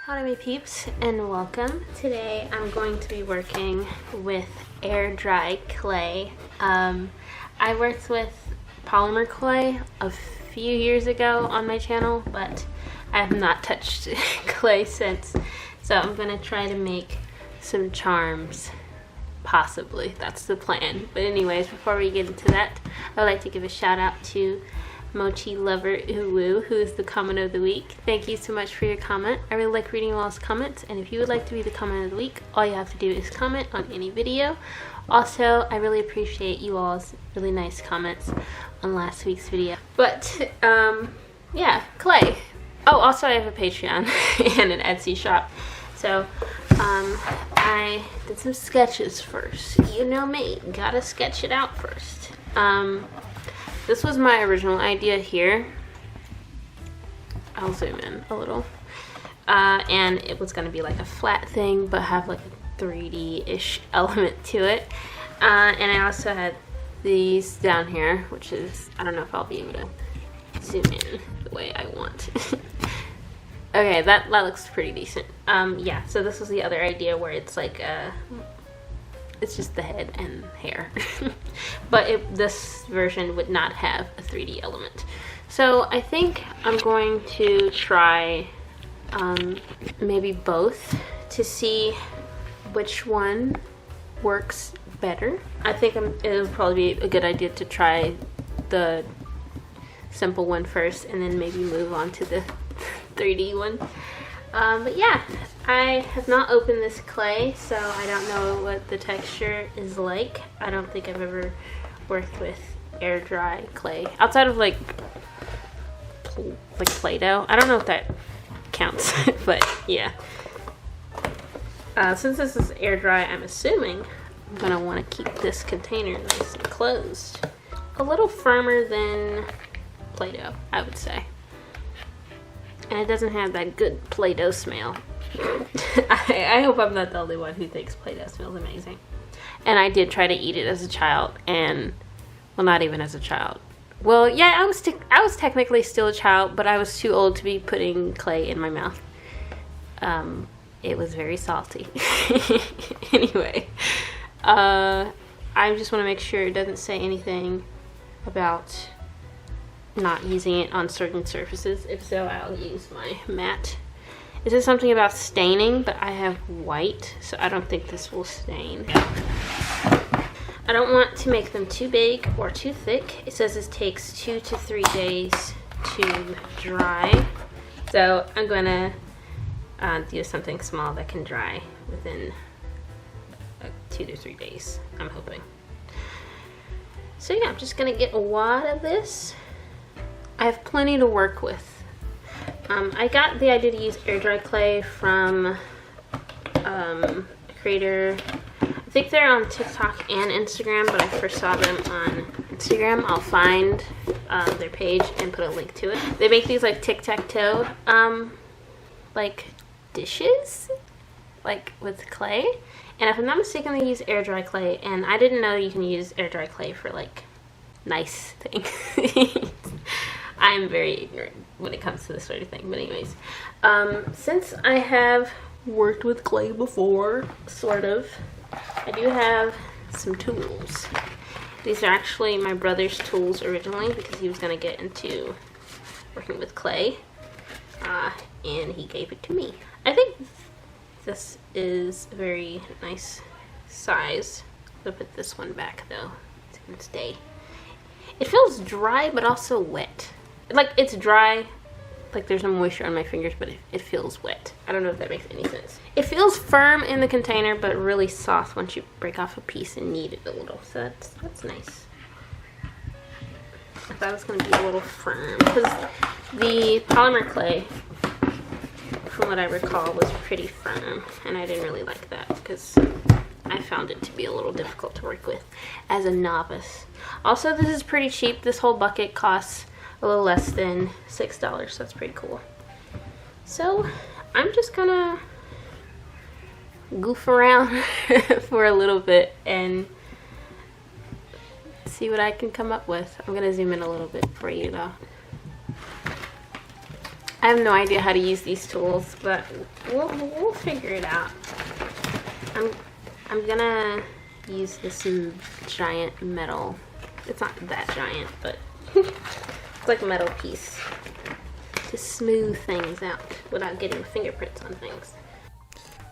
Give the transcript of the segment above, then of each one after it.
Howdy me peeps and welcome. Today I'm going to be working with air dry clay. I worked with polymer clay a few years ago on my channel, but I have not touched clay since. So I'm gonna try to make some charms, possibly. That's the plan. But anyways, before we get into that, I would like to give a shout out to Mochi Lover Uwu, who is the comment of the week. Thank you so much for your comment. I really like reading all's comments, and if you would like to be the comment of the week, all you have to do is comment on any video. Also, I really appreciate you all's really nice comments on last week's video. But yeah, clay. Oh, also I have a Patreon and an Etsy shop. So I did some sketches first. You know me, gotta sketch it out first. This was my original idea here. I'll zoom in a little. And it was gonna be like a flat thing, but have like a 3D-ish element to it. And I also had these down here, which is, I don't know if I'll be able to zoom in the way I want. Okay, that looks pretty decent. Yeah, so this was the other idea where it's like it's just the head and hair. But this version would not have a 3D element. So I think I'm going to try maybe both to see which one works better. I think it would probably be a good idea to try the simple one first and then maybe move on to the 3D one. But yeah, I have not opened this clay, so I don't know what the texture is like. I don't think I've ever worked with air dry clay outside of like Play-Doh. I don't know if that counts, but yeah. Since this is air dry, I'm assuming I'm gonna want to keep this container nice and closed. A little firmer than Play-Doh, I would say. And it doesn't have that good Play-Doh smell. I hope I'm not the only one who thinks Play-Doh smells amazing. And I did try to eat it as a child, and well, not even as a child. Well, yeah, I was technically still a child, but I was too old to be putting clay in my mouth. It was very salty. Anyway, I just want to make sure it doesn't say anything about not using it on certain surfaces. If so, I'll use my matte. It says something about staining, but I have white, so I don't think this will stain. I don't want to make them too big or too thick. It says this takes 2 to 3 days to dry, so I'm gonna do something small that can dry within 2 to 3 days, I'm hoping. So yeah, I'm just gonna get a wad of this. I have plenty to work with. I got the idea to use air dry clay from a creator. I think they're on TikTok and Instagram, but I first saw them on Instagram. I'll find their page and put a link to it. They make these like tic-tac-toe like dishes, like with clay. And if I'm not mistaken, they use air dry clay, and I didn't know you can use air dry clay for like nice things. I'm very ignorant when it comes to this sort of thing, but anyways, since I have worked with clay before, sort of, I do have some tools. These are actually my brother's tools originally, because he was going to get into working with clay, and he gave it to me. I think this is a very nice size. I'll put this one back though, so it can stay. It feels dry, but also wet. Like, it's dry, like there's no moisture on my fingers, but it feels wet. I don't know if that makes any sense. It feels firm in the container, but really soft once you break off a piece and knead it a little. So that's nice. I thought it was going to be a little firm, because the polymer clay, from what I recall, was pretty firm, and I didn't really like that, because I found it to be a little difficult to work with as a novice. Also, this is pretty cheap. This whole bucket costs a little less than $6, so that's pretty cool. So I'm just gonna goof around for a little bit and see what I can come up with. I'm gonna zoom in a little bit for you though. I I have no idea how to use these tools, but we'll figure it out. I'm gonna use this giant metal. It's not that giant, but it's like a metal piece to smooth things out without getting fingerprints on things.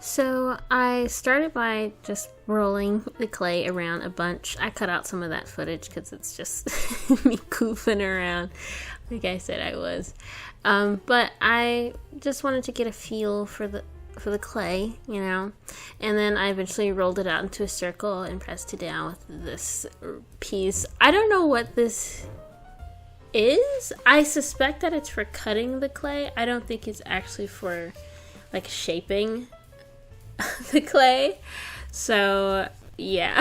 So I started by just rolling the clay around a bunch. I cut out some of that footage because it's just me goofing around like I said I was. But I just wanted to get a feel for the clay, you know, and then I eventually rolled it out into a circle and pressed it down with this piece. I don't know what this is. I suspect that it's for cutting the clay. I don't think it's actually for like shaping the clay. So yeah.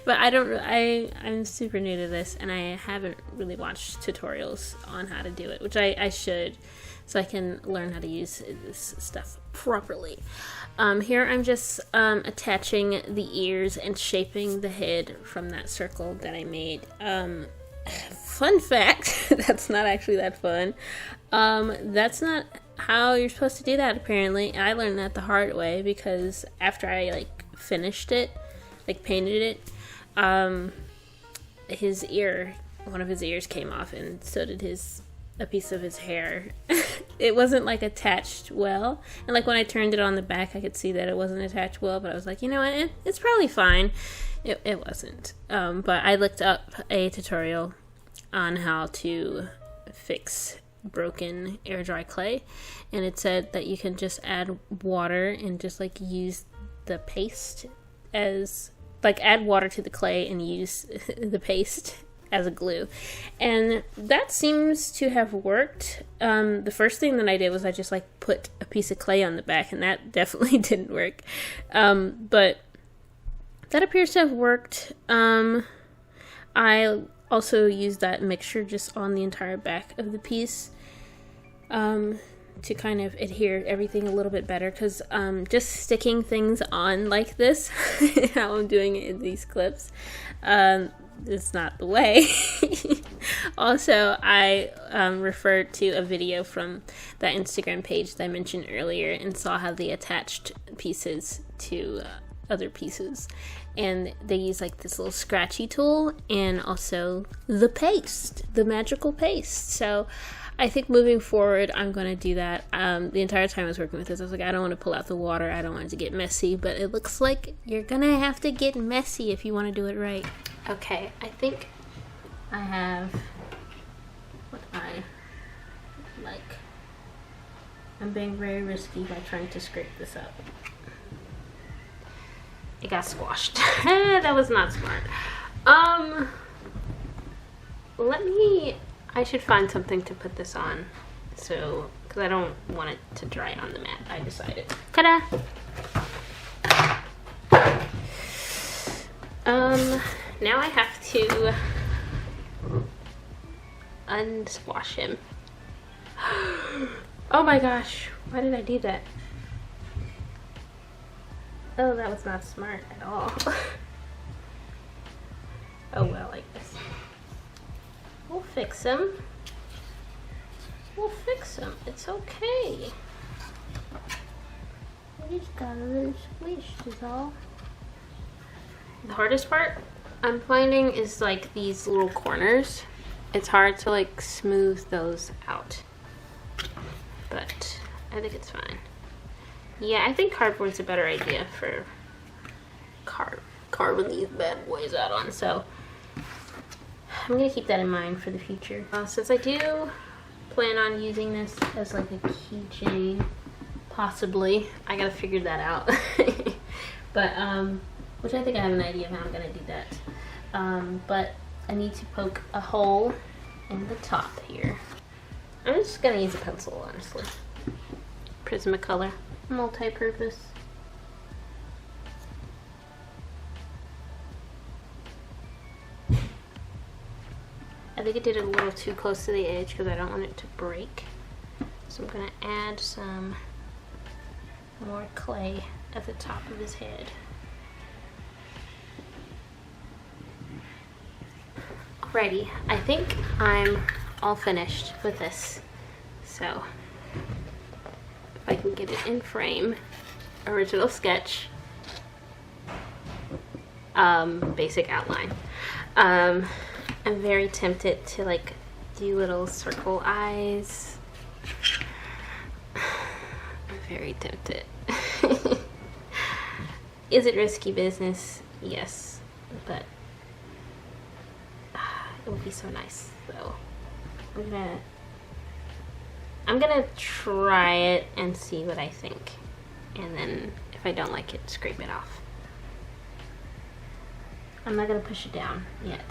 But I'm super new to this, and I haven't really watched tutorials on how to do it, which I should, so I can learn how to use this stuff properly. Here I'm just attaching the ears and shaping the head from that circle that I made. Fun fact, that's not actually that fun. That's not how you're supposed to do that, apparently. I learned that the hard way, because after I like finished it, like painted it, his ear, one of his ears came off, and so did a piece of his hair. It wasn't like attached well, and like when I turned it on the back, I could see that it wasn't attached well, but I was like, you know what, it's probably fine. It wasn't. But I looked up a tutorial on how to fix broken air dry clay, and it said that you can just add water and just like use the paste as like add water to the clay and use the paste as a glue, and that seems to have worked. The first thing that I did was I just like put a piece of clay on the back, and that definitely didn't work, but that appears to have worked. I also used that mixture just on the entire back of the piece to kind of adhere everything a little bit better, because just sticking things on like this, how I'm doing it in these clips, it's not the way. Also, I referred to a video from that Instagram page that I mentioned earlier and saw how they attached pieces to other pieces, and they use like this little scratchy tool and also the paste, the magical paste. So I think moving forward, I'm going to do that. The entire time I was working with this, I was like, I don't want to pull out the water. I don't want it to get messy, but it looks like you're going to have to get messy if you want to do it right. Okay, I think I have what I like. I'm being very risky by trying to scrape this up. It got squashed. That was not smart. I should find something to put this on, so, because I don't want it to dry on the mat, I decided. Ta-da! Now I have to unsquash him. Oh my gosh, why did I do that? Oh, that was not smart at all. Oh well, I guess. We'll fix him. We'll fix him. It's okay. I just got a little squished is all. The hardest part I'm finding is like these little corners. It's hard to like smooth those out. But I think it's fine. Yeah, I think cardboard's a better idea for carving these bad boys out on, so I'm gonna keep that in mind for the future. Since I do plan on using this as like a keychain, possibly, I gotta figure that out. But, which I think I have an idea of how I'm gonna do that. But I need to poke a hole in the top here. I'm just gonna use a pencil, honestly. Prismacolor. Multi-purpose. I think I did it a little too close to the edge because I don't want it to break. So I'm going to add some more clay at the top of his head. Alrighty, I think I'm all finished with this. So if I can get it in frame, original sketch, basic outline. I'm very tempted to like do little circle eyes. I'm very tempted. Is it risky business? Yes, but it would be so nice. So I'm gonna try it and see what I think, and then if I don't like it, scrape it off. I'm not gonna push it down yet.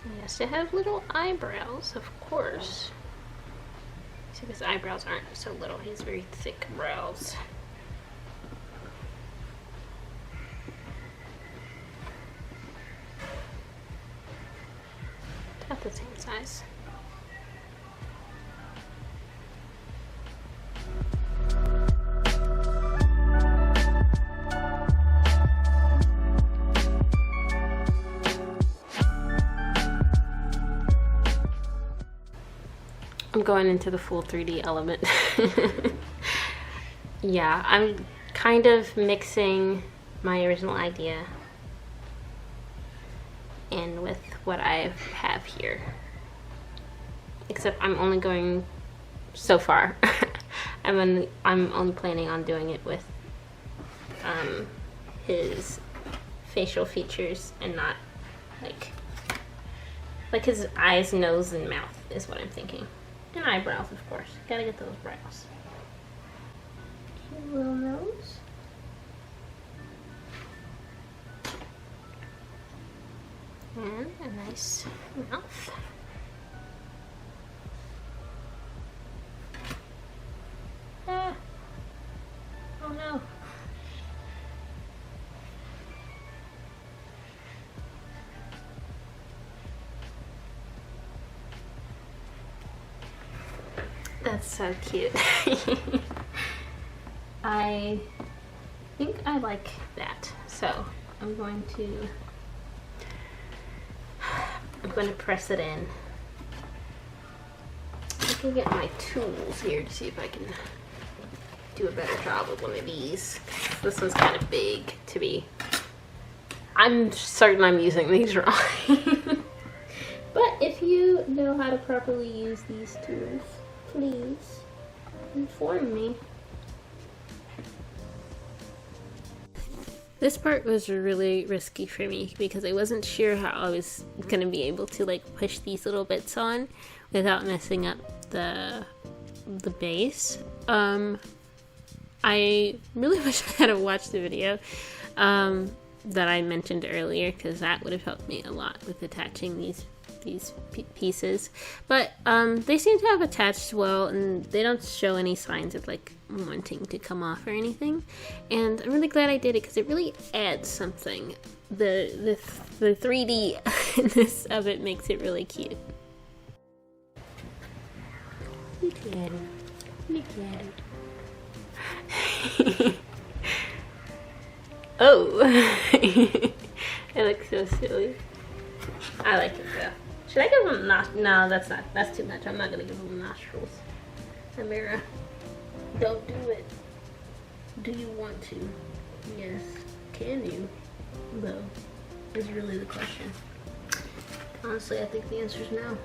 He has to have little eyebrows, of course. See, his eyebrows aren't so little. He has very thick brows. About the same size. I'm going into the full 3D element. Yeah, I'm kind of mixing my original idea in with what I have here. Except I'm only going so far. I'm only planning on doing it with his facial features and not like his eyes, nose, and mouth is what I'm thinking. And eyebrows, of course. Gotta get those brows. Cute little nose. And a nice mouth. Ah. Oh no. That's so cute. I think I like that. So I'm going to press it in. I can get my tools here to see if I can do a better job with one of these. This one's kind of big to be. I'm certain I'm using these wrong. But if you know how to properly use these tools, please inform me. This part was really risky for me because I wasn't sure how I was going to be able to like push these little bits on without messing up the base. I really wish I had watched the video that I mentioned earlier, because that would have helped me a lot with attaching these pieces, but they seem to have attached well, and they don't show any signs of like wanting to come off or anything, and I'm really glad I did it because it really adds something. The 3D of it makes it really cute. Look at him. Look at him. Oh. It looks so silly. I like it though. Should I give him no, that's too much. I'm not gonna give him nostrils. Amira, don't do it. Do you want to? Yes. Can you? Though, is really the question. Honestly, I think the answer is no.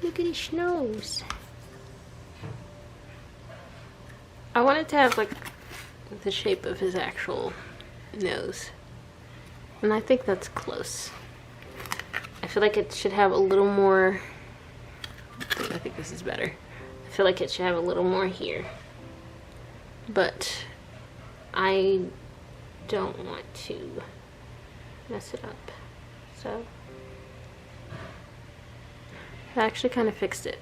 Look at his nose. I wanted to have like the shape of his actual nose, and I think that's close. I feel like it should have a little more. I think this is better. I feel like it should have a little more here, but I don't want to mess it up, so I actually kind of fixed it.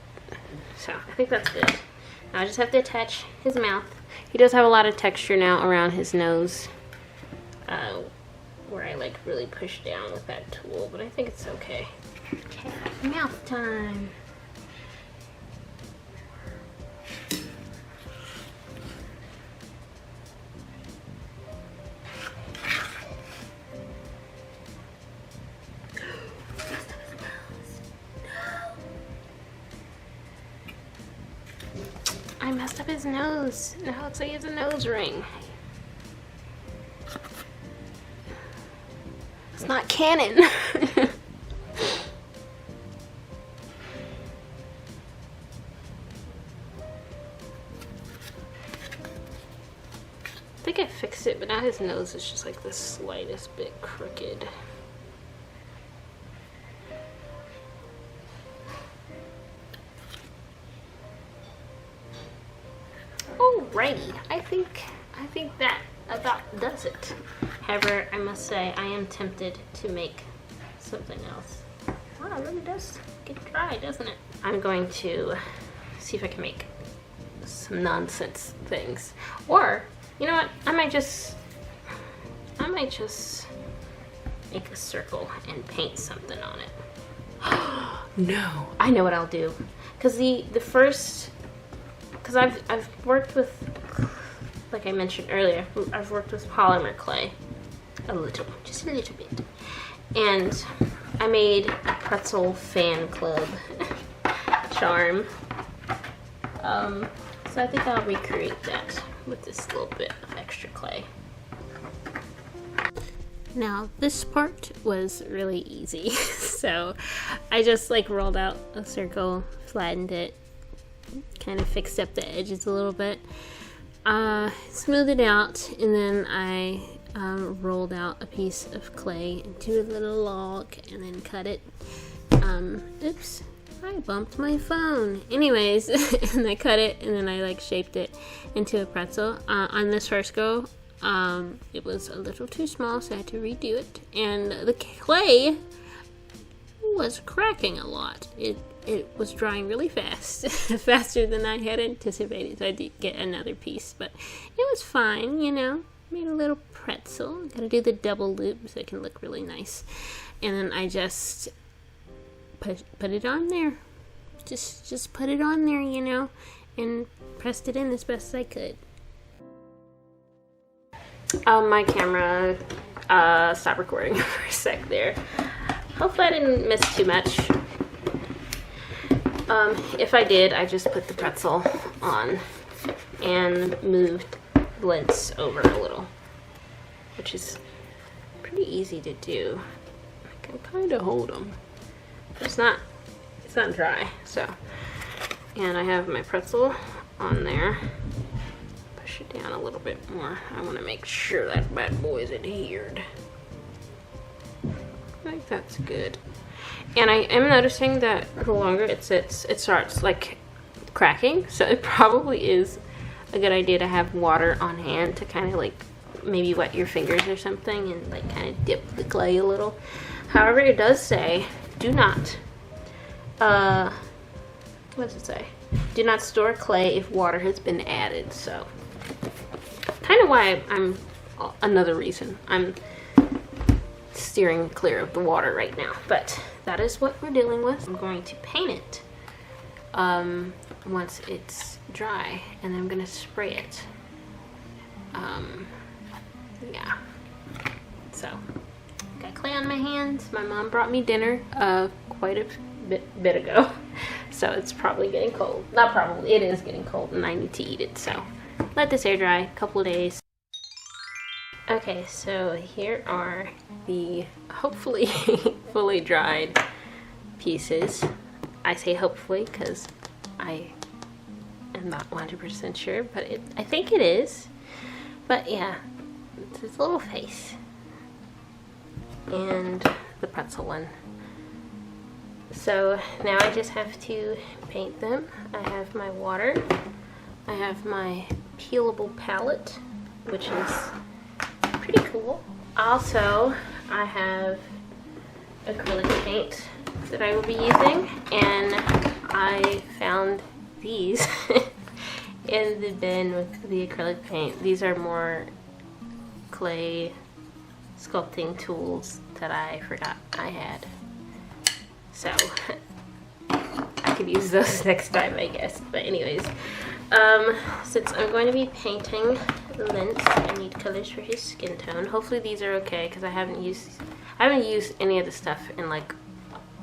So I think that's good. Now I just have to attach his mouth. He does have a lot of texture now around his nose, where I like really push down with that tool, but I think it's okay. Okay, mouth time. I messed up his nose. Now it looks like he has a nose ring. It's not canon. I think I fixed it, but now his nose is just like the slightest bit crooked. Alrighty, I think that about does it. However, I must say I am tempted to make something else. Wow, it really does get dry, doesn't it? I'm going to see if I can make some nonsense things. Or, you know what? I might just make a circle and paint something on it. No, I know what I'll do. Because because I've worked with, like I mentioned earlier, I've worked with polymer clay just a little bit, and I made a pretzel fan club charm. So I think I'll recreate that with this little bit of extra clay. Now this part was really easy, so I just like rolled out a circle, flattened it, kind of fixed up the edges a little bit, smoothed it out, and then I rolled out a piece of clay into a little log and then cut it. Oops, I bumped my phone. Anyways, and I cut it and then I like shaped it into a pretzel. On this first go, it was a little too small, so I had to redo it, and the clay was cracking a lot. It was drying really fast, faster than I had anticipated, so I did get another piece, but it was fine, you know. Made a little pretzel. Gotta do the double loop so it can look really nice. And then I just put it on there. Just put it on there, you know, and pressed it in as best as I could. My camera stopped recording for a sec there. Hopefully I didn't miss too much. If I did, I just put the pretzel on and moved the lens over a little, which is pretty easy to do. I can kind of hold them. It's not dry, so. And I have my pretzel on there. Push it down a little bit more. I want to make sure that bad boy is adhered. I think that's good. And I am noticing that the longer it sits, it starts like cracking. So it probably is a good idea to have water on hand to kind of like maybe wet your fingers or something and like kind of dip the clay a little. However, it does say, do not, what does it say? Do not store clay if water has been added. So kind of why another reason I'm steering clear of the water right now, but that is what we're dealing with. I'm going to paint it once it's dry, and I'm gonna spray it. Yeah, so got clay on my hands. My mom brought me dinner quite a bit ago, so it's probably getting cold. Not probably, it is getting cold, and I need to eat it, so let this air dry a couple of days. Okay, so here are the hopefully fully dried pieces. I say hopefully because I am not 100% sure, but I think it is. But yeah, it's his little face. And the pretzel one. So now I just have to paint them. I have my water. I have my peelable palette, which is pretty cool. Also, I have acrylic paint that I will be using, and I found these in the bin with the acrylic paint. These are more clay sculpting tools that I forgot I had. So I could use those next time, I guess. But anyways, since I'm going to be painting Lens, I need colors for his skin tone. Hopefully these are okay, because I haven't used any of the stuff in like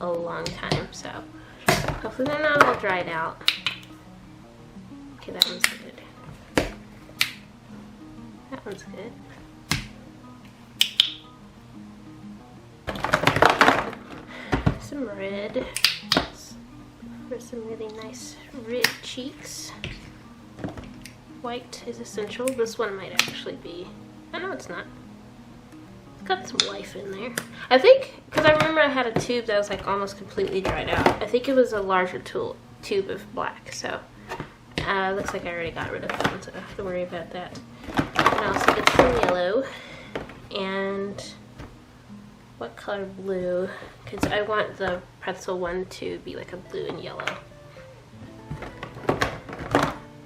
a long time, so hopefully they're not all dried out. Okay, that one's good. That one's good. Some red for some really nice red cheeks. White is essential. This one might actually be, I know it's not. It's got some life in there. I think, because I remember I had a tube that was like almost completely dried out. I think it was a larger tube of black, so looks like I already got rid of that one, so I don't have to worry about that. And I also get some yellow, and what color blue? Because I want the pretzel one to be like a blue and yellow.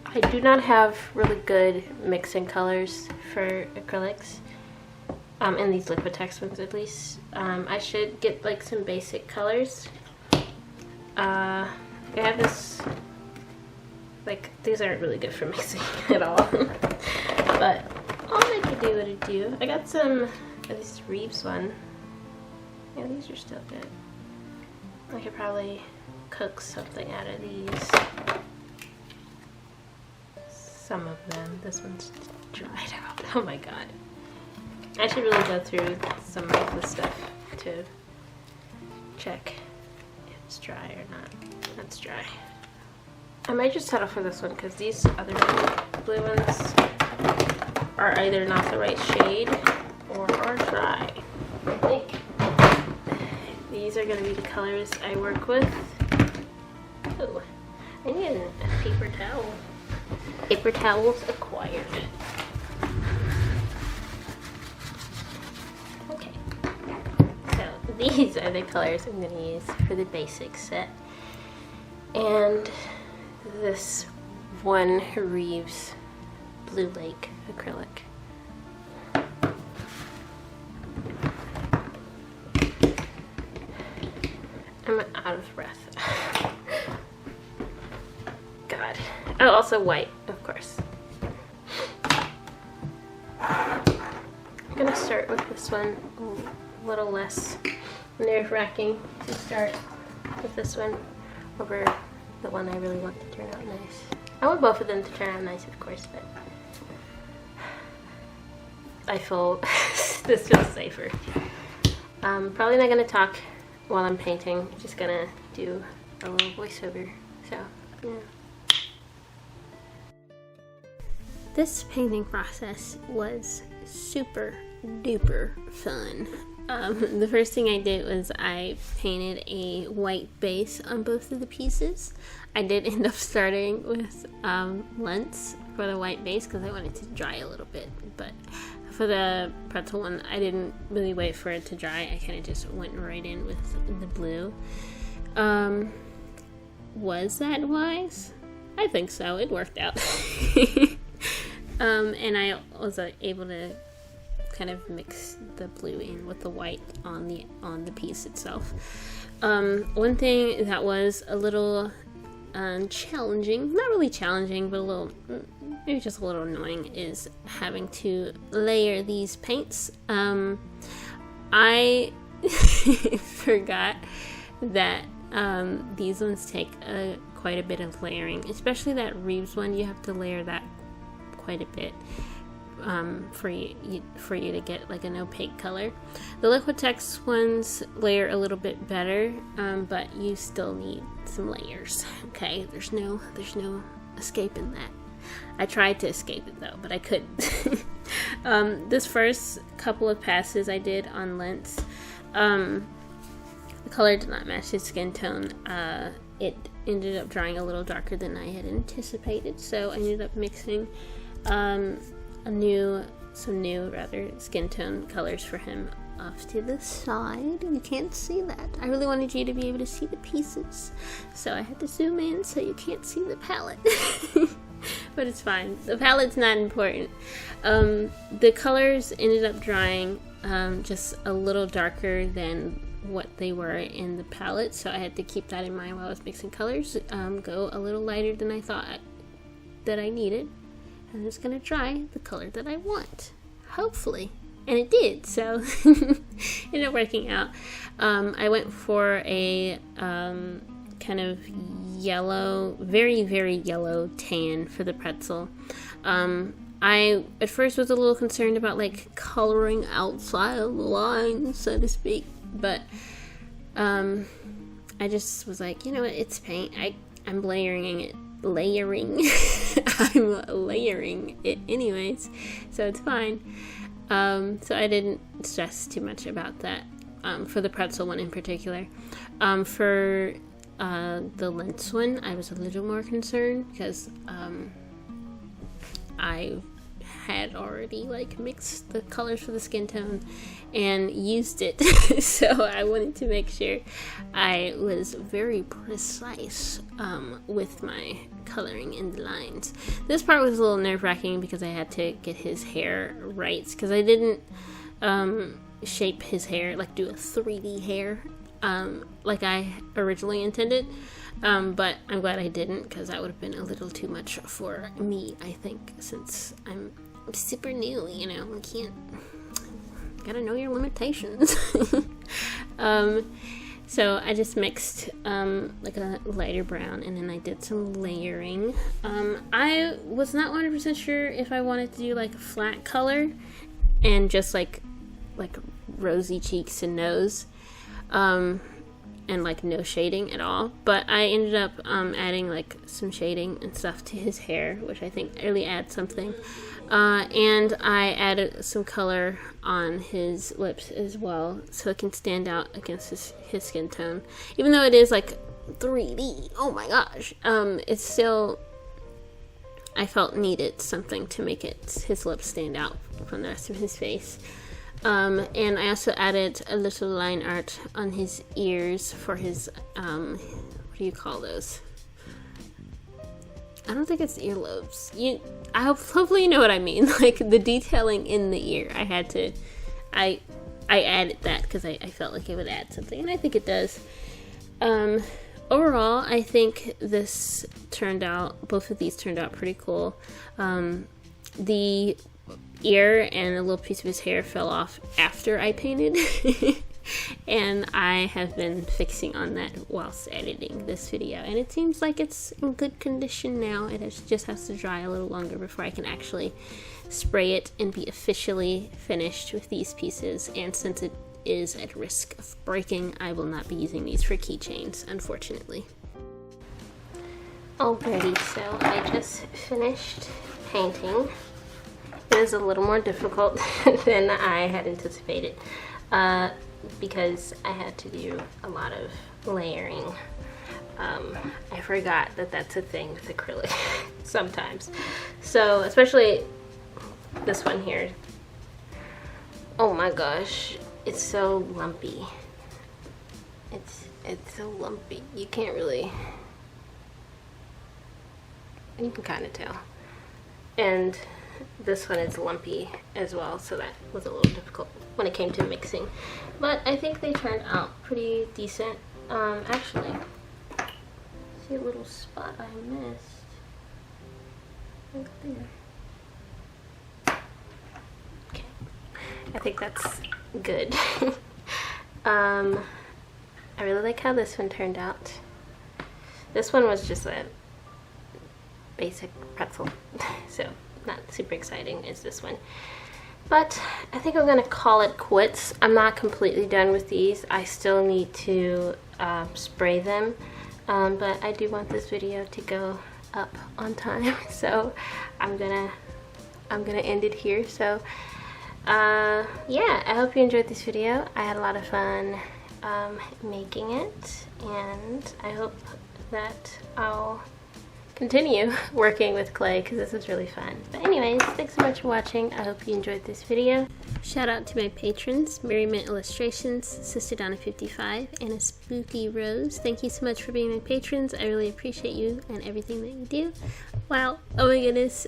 I do not have really good mixing colors for acrylics, in these Liquitex ones at least. I should get like some basic colors. I have this, like, these aren't really good for mixing at all, but I'll make it do what it do. I got some of this Reeves one. Yeah, these are still good. I could probably cook something out of these. Some of them. This one's dried out. Oh my god. I should really go through some of the stuff to check if it's dry or not. That's dry. I might just settle for this one because these other blue ones are either not the right shade or are dry. I think these are going to be the colors I work with. Oh, I need a paper towel. Paper towels acquired. Okay, so these are the colors I'm going to use for the basic set. And this one Reeves Blue Lake acrylic. I'm out of breath. God. Oh, also white, of course. I'm gonna start with this one a little less nerve-wracking to start with this one over the one I really want to turn out nice. I want both of them to turn out nice, of course, but I feel this feels safer. Probably not gonna talk while I'm painting. Just gonna do a little voiceover. So, yeah. This painting process was super duper fun. The first thing I did was I painted a white base on both of the pieces. I did end up starting with lens for the white base because I wanted to dry a little bit, but for the pretzel one, I didn't really wait for it to dry. I kind of just went right in with the blue. Was that wise? I think so. It worked out. And I was able to kind of mix the blue in with the white on the piece itself. One thing that was a little challenging, not really challenging, but a little, maybe just a little annoying, is having to layer these paints. I forgot that these ones take quite a bit of layering, especially that Reeves one. You have to layer that quite a bit for you to get like an opaque color. The Liquitex ones layer a little bit better, but you still need some layers. Okay, there's no escaping that. I tried to escape it though, but I couldn't. This first couple of passes I did on lens, the color did not match his skin tone. It ended up drying a little darker than I had anticipated, so I ended up mixing some new skin tone colors for him off to the side. You can't see that. I really wanted you to be able to see the pieces, so I had to zoom in so you can't see the palette. But it's fine. The palette's not important. The colors ended up drying just a little darker than what they were in the palette, so I had to keep that in mind while I was mixing colors. Go a little lighter than I thought that I needed, and it's gonna dry the color that I want, hopefully. And it did, so it ended up working out. I went for a kind of yellow, very, very yellow tan for the pretzel. I at first was a little concerned about like coloring outside of the line, so to speak, but I just was like, you know what, it's paint. I'm layering it. I'm layering it anyways, so it's fine. So I didn't stress too much about that for the pretzel one in particular. For the lens one, I was a little more concerned because I had already like mixed the colors for the skin tone and used it, so I wanted to make sure I was very precise with my coloring in the lines. This part was a little nerve-wracking because I had to get his hair right, because I didn't shape his hair, like do a 3D hair like I originally intended, but I'm glad I didn't, because that would have been a little too much for me, I think, since I'm super new, you know, I can't, gotta know your limitations. So I just mixed like a lighter brown, and then I did some layering. I was not 100% sure if I wanted to do like a flat color and just like rosy cheeks and nose, and like no shading at all, but I ended up adding like some shading and stuff to his hair, which I think really adds something. And I added some color on his lips as well, so it can stand out against his skin tone. Even though it is like 3D, oh my gosh, it's still, I felt needed something to make his lips stand out from the rest of his face. And I also added a little line art on his ears for his, what do you call those? I don't think it's earlobes. Hopefully you know what I mean. Like the detailing in the ear. I added that because I felt like it would add something, and I think it does. Overall, I think both of these turned out pretty cool. The ear and a little piece of his hair fell off after I painted. And I have been fixing on that whilst editing this video, and it seems like it's in good condition now. It just has to dry a little longer before I can actually spray it and be officially finished with these pieces. And since it is at risk of breaking, I will not be using these for keychains, unfortunately. Alrighty, so I just finished painting. It was a little more difficult than I had anticipated, because I had to do a lot of layering. I forgot that that's a thing with acrylic sometimes. So especially this one here. Oh my gosh, it's so lumpy. It's so lumpy. You can't really, you can kind of tell. And this one is lumpy as well, so that was a little difficult when it came to mixing. But I think they turned out pretty decent. Actually, see a little spot I missed right there. Okay, I think that's good. I really like how this one turned out. This one was just a basic pretzel, so not super exciting as this one. But I think I'm gonna call it quits. I'm not completely done with these. I still need to spray them, but I do want this video to go up on time, so I'm gonna end it here. So yeah, I hope you enjoyed this video. I had a lot of fun making it, and I hope that I'll continue working with clay because this is really fun. But anyways, thanks so much for watching. I hope you enjoyed this video. Shout out to my patrons, Merriment Illustrations, Sister Donna 55, and a Spooky Rose. Thank you so much for being my patrons. I really appreciate you and everything that you do. Wow. Oh my goodness.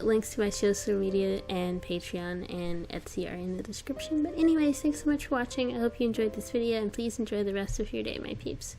Links to my social media and Patreon and Etsy are in the description. But anyways, thanks so much for watching. I hope you enjoyed this video, and please enjoy the rest of your day, my peeps.